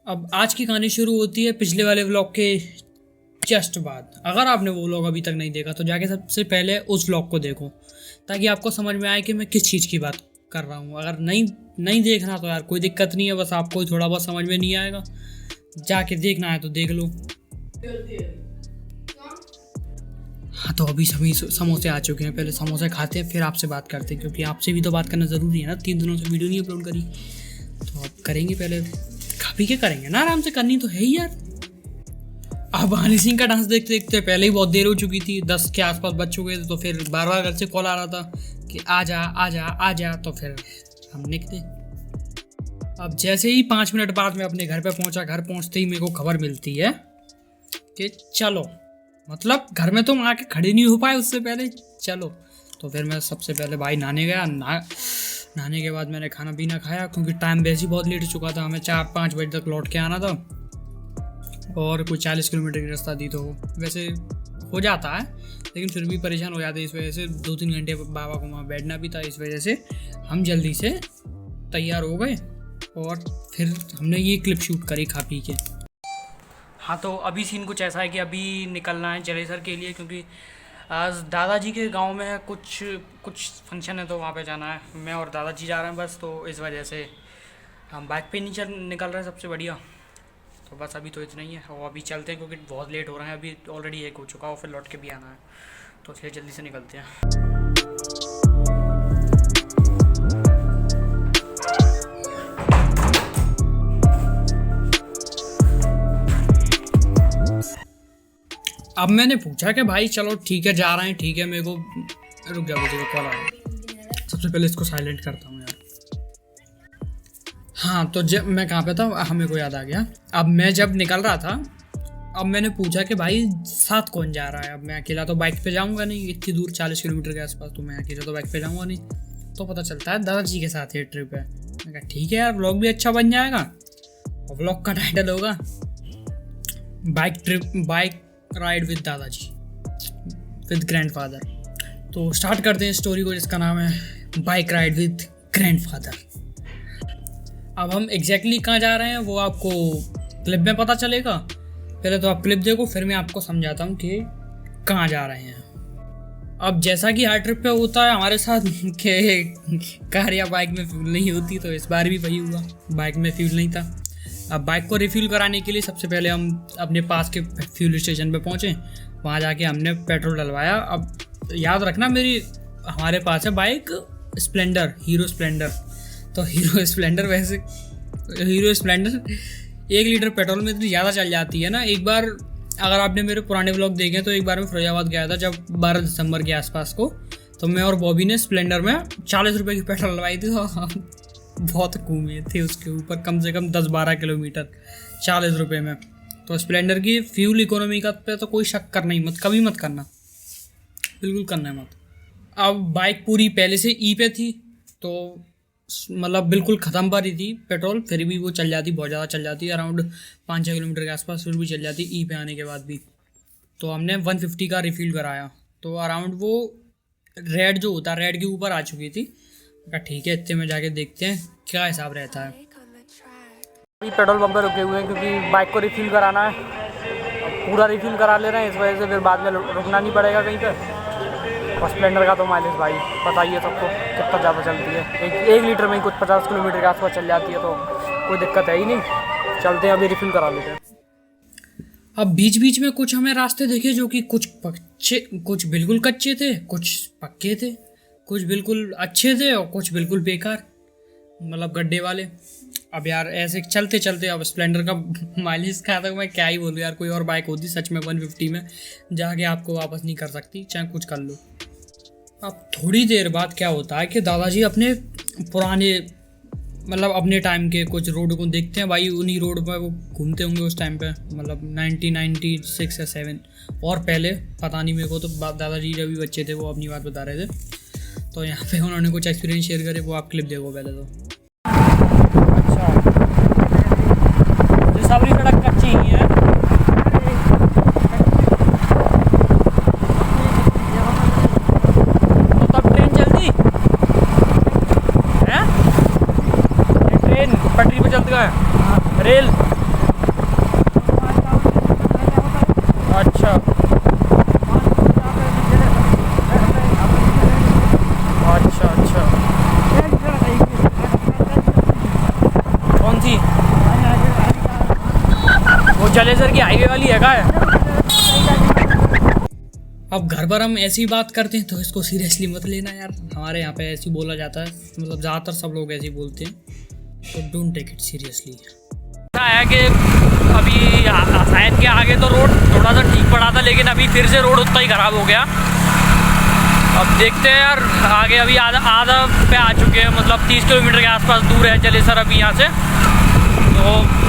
अब आज की कहानी शुरू होती है पिछले वाले व्लॉग के जस्ट बाद। अगर आपने वो व्लॉग अभी तक नहीं देखा तो जाके सबसे पहले उस व्लॉग को देखो, ताकि आपको समझ में आए कि मैं किस चीज़ की बात कर रहा हूँ। अगर नहीं देखना तो यार कोई दिक्कत नहीं है, बस आपको थोड़ा बहुत समझ में नहीं आएगा, जाके देखना है तो देख लो। हाँ, तो अभी सभी समोसे आ चुके हैं, पहले समोसे खाते हैं फिर आपसे बात करते हैं, क्योंकि आपसे भी तो बात करना ज़रूरी है ना। 3 दिनों से वीडियो नहीं अपलोड करी, तो अब करेंगे, पहले खा पी के करेंगे ना, आराम से करनी तो है ही यार। अब हनी सिंह का डांस देखते देखते पहले ही बहुत देर हो चुकी थी, 10 के आसपास बज चुके थे, तो फिर बार बार घर से कॉल आ रहा था कि आ जा आ जा आ जा, तो फिर हम निकले। अब जैसे ही 5 मिनट बाद मैं अपने घर पे पहुंचा, घर पहुंचते ही मेरे को खबर मिलती है कि चलो, मतलब घर में तुम आके खड़े नहीं हो पाए उससे पहले चलो। तो फिर मैं सबसे पहले भाई नहाने गया, नहाने के बाद मैंने खाना पीना खाया, क्योंकि टाइम वैसे ही बहुत लेट हो चुका था, हमें 4-5 बजे तक लौट के आना था और कोई 40 किलोमीटर की रास्ता दी, तो वैसे हो जाता है लेकिन फिर भी परेशान हो जाते, इस वजह से 2-3 घंटे बाबा को वहाँ बैठना भी था, इस वजह से हम जल्दी से तैयार हो गए और फिर हमने ये क्लिप शूट करी खा पी के। हाँ, तो अभी सीन कुछ ऐसा है कि अभी निकलना है जलेसर के लिए, क्योंकि आज दादाजी के गांव में है कुछ फंक्शन है, तो वहाँ पे जाना है। मैं और दादाजी जा रहे हैं बस, तो इस वजह से हम बाइक पे नीचे निकल रहे हैं, सबसे बढ़िया। तो बस अभी तो इतना ही है और अभी चलते हैं, क्योंकि बहुत लेट हो रहा है, अभी ऑलरेडी 1 हो चुका है और फिर लौट के भी आना है, तो इसलिए जल्दी से निकलते हैं। अब मैंने पूछा कि भाई चलो ठीक है जा रहे हैं, ठीक है, मेरे को रुक जा, मुझे कॉल आ रहा। सबसे पहले इसको साइलेंट करता हूँ यार। हाँ, तो जब मैं कहाँ पे था, हमें को याद आ गया। अब मैं जब निकल रहा था, अब मैंने पूछा कि भाई साथ कौन जा रहा है। अब मैं अकेला तो बाइक पे जाऊँगा नहीं, इतनी दूर 40 किलोमीटर के आसपास, तो मैं अकेला तो बाइक पे जाऊँगा नहीं। तो पता चलता है दादाजी के साथ ये ट्रिप है। मैं कहा ठीक है यार, व्लॉग भी अच्छा बन जाएगा और व्लॉग का टाइटल होगा बाइक राइड विद दादाजी विद ग्रैंडफादर। तो स्टार्ट करते हैं स्टोरी को, जिसका नाम है बाइक राइड विद ग्रैंडफादर। अब हम एग्जैक्टली कहाँ जा रहे हैं वो आपको क्लिप में पता चलेगा, पहले तो आप क्लिप देखो फिर मैं आपको समझाता हूँ कि कहाँ जा रहे हैं। अब जैसा कि हर ट्रिप पे होता है हमारे साथ कि कार या बाइक में फ्यूल नहीं होती, तो इस बार भी वही हुआ, बाइक में फ्यूल नहीं था। अब बाइक को रिफ्यूल कराने के लिए सबसे पहले हम अपने पास के फ्यूल स्टेशन पे पहुँचे, वहाँ जाके हमने पेट्रोल डलवाया। अब याद रखना हमारे पास है बाइक स्प्लेंडर, हीरो स्प्लेंडर। तो हीरो स्प्लेंडर 1 लीटर पेट्रोल में इतनी ज़्यादा चल जाती है ना। एक बार अगर आपने मेरे पुराने व्लॉग देखे तो एक बार मैं फिरोजाबाद गया था जब 12 दिसंबर के आसपास को, तो मैं और बॉबी ने स्प्लेंडर में 40 रुपये की पेट्रोल डलवाई थी, तो बहुत घूमे थे उसके ऊपर, कम से कम 10-12 किलोमीटर 40 रुपये में। तो स्प्लेंडर की फ्यूल इकोनॉमी का पे तो कोई शक करना ही मत, कभी मत करना, बिल्कुल करना है मत। अब बाइक पूरी पहले से ई पे थी, तो मतलब बिल्कुल ख़त्म पर ही थी पेट्रोल, फिर भी वो चल जाती, बहुत ज़्यादा चल जाती, अराउंड 5-6 किलोमीटर के आसपास फिर भी चल जाती ई पे आने के बाद भी। तो हमने 150 का रिफ़िल कराया, तो अराउंड वो रेड जो होता है रेड के ऊपर आ चुकी थी। ठीक है, इतने में जाके देखते हैं क्या हिसाब रहता है। अभी पेट्रोल पंप पे रुके हुए हैं क्योंकि बाइक को रिफ़िल कराना है, पूरा रिफ़िल करा ले रहे हैं, इस वजह से फिर बाद में रुकना नहीं पड़ेगा कहीं पे। और स्प्लेंडर का तो माइलेज भाई पता ही है सबको कितना ज़्यादा चलती है, 1 लीटर में कुछ 50 किलोमीटर के आसपास चल जाती है, तो कोई दिक्कत है ही नहीं। चलते हैं अभी रिफ़िल करा लेते हैं। अब बीच बीच में कुछ हमें रास्ते देखे जो कि कुछ बिल्कुल कच्चे थे, कुछ पक्के थे, कुछ बिल्कुल अच्छे थे और कुछ बिल्कुल बेकार, मतलब गड्ढे वाले। अब यार ऐसे चलते चलते अब स्प्लेंडर का माइलेज का तो मैं क्या ही बोलूँ यार, कोई और बाइक होती सच में 150 में जाके आपको वापस नहीं कर सकती, चाहे कुछ कर लो। अब थोड़ी देर बाद क्या होता है कि दादाजी अपने पुराने मतलब अपने टाइम के कुछ रोड को देखते हैं, भाई उन्हीं रोड पर वो घूमते होंगे उस टाइम पे, मतलब 1996 या 7 और पहले, पता नहीं मेरे को। तो दादाजी जब भी बच्चे थे वो अपनी बात बता रहे थे, तो यहाँ पे उन्होंने कुछ एक्सपीरियंस शेयर करे, वो आप क्लिप देखो पहले तो। अच्छा, जो सारी सड़क कच्ची ही है, तो तब ट्रेन चलती है, ट्रेन पटरी पे चलती है, रेल वो जलेसर की हाईवे वाली है का है। अब घर पर हम ऐसी बात करते हैं तो इसको सीरियसली मत लेना यार, हमारे यहाँ पे ऐसी बोला जाता है, मतलब ज़्यादातर सब लोग ऐसे ही बोलते हैं, तो डोंट टेक इट सीरियसली। ऐसा है कि अभी हसैन के आगे तो रोड थोड़ा सा ठीक पड़ा था, लेकिन अभी फिर से रोड उतना ही ख़राब हो गया। अब देखते हैं यार आगे, अभी आधा पे आ चुके हैं, मतलब 30 किलोमीटर के आसपास दूर है जलेसर अभी यहाँ से। तो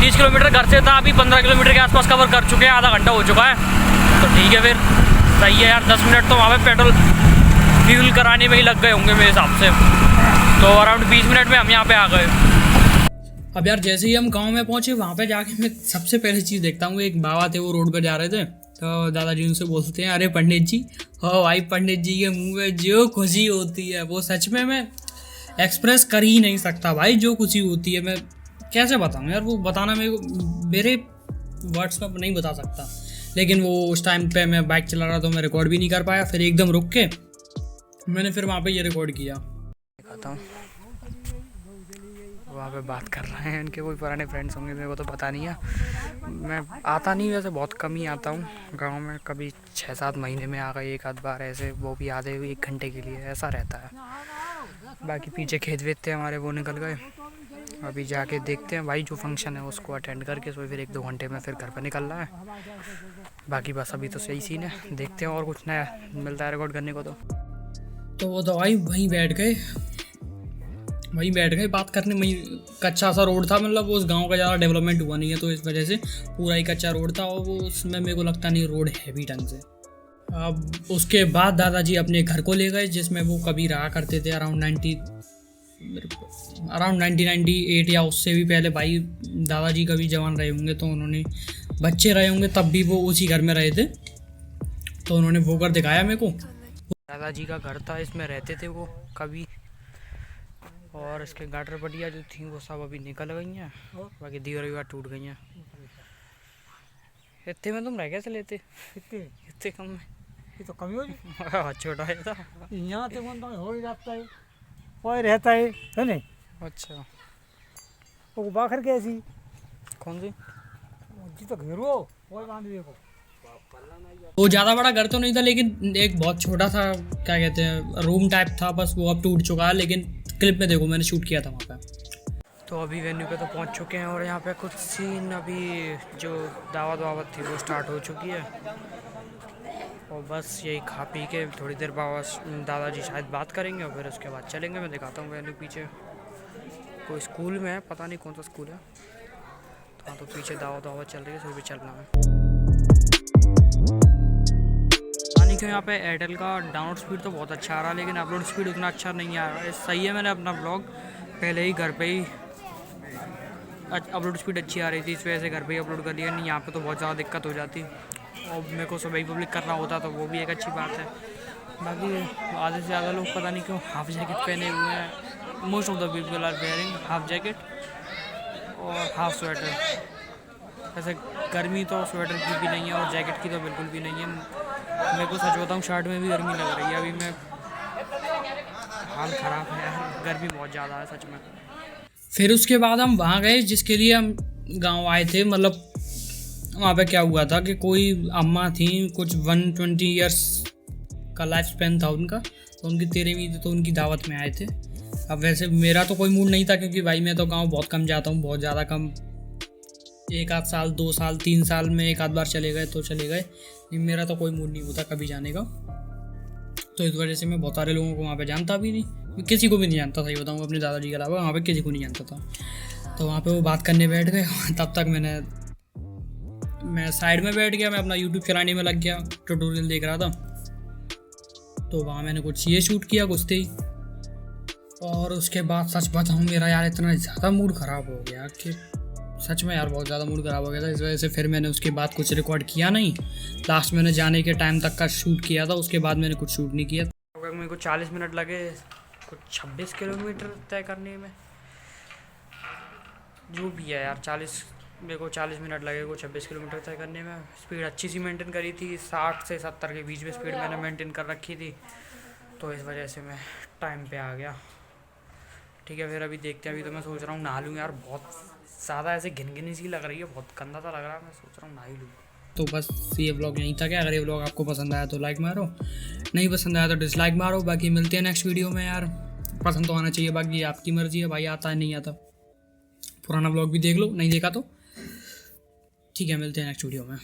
30 किलोमीटर घर से था, अभी 15 किलोमीटर के आसपास कवर कर चुके हैं, आधा घंटा हो चुका है। तो ठीक है फिर सही है यार, 10 मिनट तो वहाँ पे पेट्रोल फ्यूल कराने में ही लग गए होंगे मेरे हिसाब से। तो अराउंड 20 मिनट में हम यहाँ पे आ गए। अब यार जैसे ही हम गांव में पहुँचे, वहाँ पे जाके मैं सबसे पहले चीज़ देखता हूँ, एक बाबा थे वो रोड पर जा रहे थे, तो दादाजी उनसे बोलते हैं अरे पंडित जी, हो भाई पंडित जी के मुँह में जो खुशी होती है वो सच में मैं एक्सप्रेस कर ही नहीं सकता भाई। जो खुशी होती है मैं कैसे बताऊँ यार, वो बताना मेरे वर्ड्स में नहीं बता सकता। लेकिन वो उस टाइम पे मैं बाइक चला रहा तो मैं रिकॉर्ड भी नहीं कर पाया, फिर एकदम रुक के मैंने फिर वहाँ पे ये रिकॉर्ड किया। दिखाता हूँ, वहाँ पे बात कर रहे हैं, इनके कोई पुराने फ्रेंड्स होंगे, मेरे को तो पता नहीं है। मैं आता नहीं, वैसे बहुत कम ही आता हूँ गांव में, कभी 6-7 महीने में आ गए एक आध बार ऐसे, वो भी आधे 1 घंटे के लिए, ऐसा रहता है। बाकी पीछे खेत वेत थे हमारे, वो निकल गए। अभी जाके देखते हैं भाई, जो फंक्शन है उसको अटेंड करके फिर 1-2 घंटे में फिर घर पर निकलना है। बाकी बस अभी तो सही सीन है, देखते हैं और कुछ नया मिलता है रिकॉर्ड करने को। तो वो तो भाई वहीं बैठ गए बात करने में। कच्चा सा रोड था, मतलब उस गांव का ज़्यादा डेवलपमेंट हुआ नहीं है, तो इस वजह से पूरा ही कच्चा रोड था, और वो उसमें मेरे को लगता नहीं रोड है भी ढंग से। अब उसके बाद दादाजी अपने घर को ले गए, जिसमें वो कभी रहा करते थे अराउंड 1998 या उससे भी पहले। भाई दादाजी कभी जवान रहे होंगे तो उन्होंने बच्चे रहे होंगे, तब भी वो उसी घर में रहे थे, तो उन्होंने वो घर दिखाया मेरे को। दादाजी का घर था, इसमें रहते थे वो कभी, और इसके गाटर पटिया जो थी वो सब अभी निकल गई हैं, बाकी दीवार वीवार टूट गई हैं। इतने में तुम रह कैसे लेते? इतने कम में? ये तो कमी हो छोटा है था यहाँ तो हो ही जाता है, कोई रहता है नहीं। अच्छा, वो बाखर कैसी कौन सी जी तो घेरो कोई बांध देखो। वो ज़्यादा बड़ा घर तो नहीं था, लेकिन एक बहुत छोटा सा क्या कहते हैं रूम टाइप था, बस वो अब टूट चुका है, लेकिन क्लिप में देखो मैंने शूट किया था वहाँ पे। तो अभी वेन्यू पे तो पहुँच चुके हैं, और यहाँ पे कुछ सीन अभी जो दावत थी वो स्टार्ट हो चुकी है, और बस यही खा पी के थोड़ी देर बाद दादाजी शायद बात करेंगे, और फिर उसके बाद चलेंगे। मैं दिखाता हूँ वेन्यू पीछे, कोई स्कूल में है, पता नहीं कौन सा स्कूल है। तो हाँ, तो पीछे दावत चल रही है, तो भी चलना है। क्यों यहाँ पे एयरटेल का डाउनलोड स्पीड तो बहुत अच्छा आ रहा है, लेकिन अपलोड स्पीड उतना अच्छा नहीं आ रहा है। सही है, मैंने अपना ब्लॉग पहले ही घर पे ही अपलोड स्पीड अच्छी आ रही थी, इस वजह से घर पे ही अपलोड कर लिया। नहीं यहाँ पे तो बहुत ज़्यादा दिक्कत हो जाती, और मेरे को सुबह ही पब्लिक करना होता, तो वो भी एक अच्छी बात है। बाकी आधे से ज़्यादा लोग पता नहीं क्यों हाफ जैकेट पहने हुए हैं। Most of the people are wearing half jacket और हाफ स्वेटर। वैसे गर्मी तो स्वेटर की भी नहीं है, और जैकेट की तो बिल्कुल भी नहीं है। मेरे को सच बताऊँ शर्ट में भी गर्मी लग रही है अभी। मैं हाल ख़राब है यार, गर्मी बहुत ज़्यादा है सच में। फिर उसके बाद हम वहाँ गए जिसके लिए हम गांव आए थे। मतलब वहाँ पे क्या हुआ था कि कोई अम्मा थी, कुछ 120 ईयर्स का लाइफ स्पैन था उनका, तो उनकी 13वीं थी, तो उनकी दावत में आए थे। अब वैसे मेरा तो कोई मूड नहीं था, क्योंकि भाई मैं तो गाँव बहुत कम जाता हूँ, बहुत ज़्यादा कम। 1 आध साल 2 साल 3 साल में 1 आध बार चले गए तो चले गए, मेरा तो कोई मूड नहीं होता कभी जाने का। तो इस वजह से मैं बहुत सारे लोगों को वहाँ पे जानता भी नहीं, मैं किसी को भी नहीं जानता, सही बताऊँ अपने दादाजी के अलावा वहाँ पे किसी को नहीं जानता था। तो वहाँ पे वो बात करने बैठ गए, तब तक मैं साइड में बैठ गया, मैं अपना यूट्यूब चलाने में लग गया, ट्यूटोरियल देख रहा था। तो वहाँ मैंने कुछ ये शूट किया कुछ थे ही, और उसके बाद सच बताऊँ मेरा यार इतना ज़्यादा मूड ख़राब हो गया कि सच में यार बहुत ज़्यादा मूड ख़राब हो गया था। इस वजह से फिर मैंने उसके बाद कुछ रिकॉर्ड किया नहीं। लास्ट मैंने जाने के टाइम तक का शूट किया था, उसके बाद मैंने कुछ शूट नहीं किया। मेरे को 40 मिनट लगे कुछ 26 किलोमीटर तय करने में, जो भी है यार। मेरे को 40 मिनट लगे कुछ 26 किलोमीटर तय करने में। स्पीड अच्छी सी मेंटेन करी थी, 60 से 70 के बीच में स्पीड मैंने मेंटेन कर रखी थी, तो इस वजह से मैं टाइम पे आ गया। ठीक है, फिर अभी देखते हैं। अभी तो मैं सोच रहा हूँ नहा लूँ यार, बहुत ज़्यादा ऐसे घिन सी लग रही है, बहुत गंदा सा लग रहा है, मैं सोच रहा हूँ नहा ही लूँ। तो बस ये व्लॉग यहीं तक है। अगर ये व्लॉग आपको पसंद आया तो लाइक मारो, नहीं पसंद आया तो डिसलाइक मारो। बाकी मिलते हैं नेक्स्ट वीडियो में यार। पसंद तो आना चाहिए, बाकी आपकी मर्जी है भाई, आता है नहीं आता। पुराना व्लॉग भी देख लो, नहीं देखा तो ठीक है। मिलते हैं नेक्स्ट वीडियो में।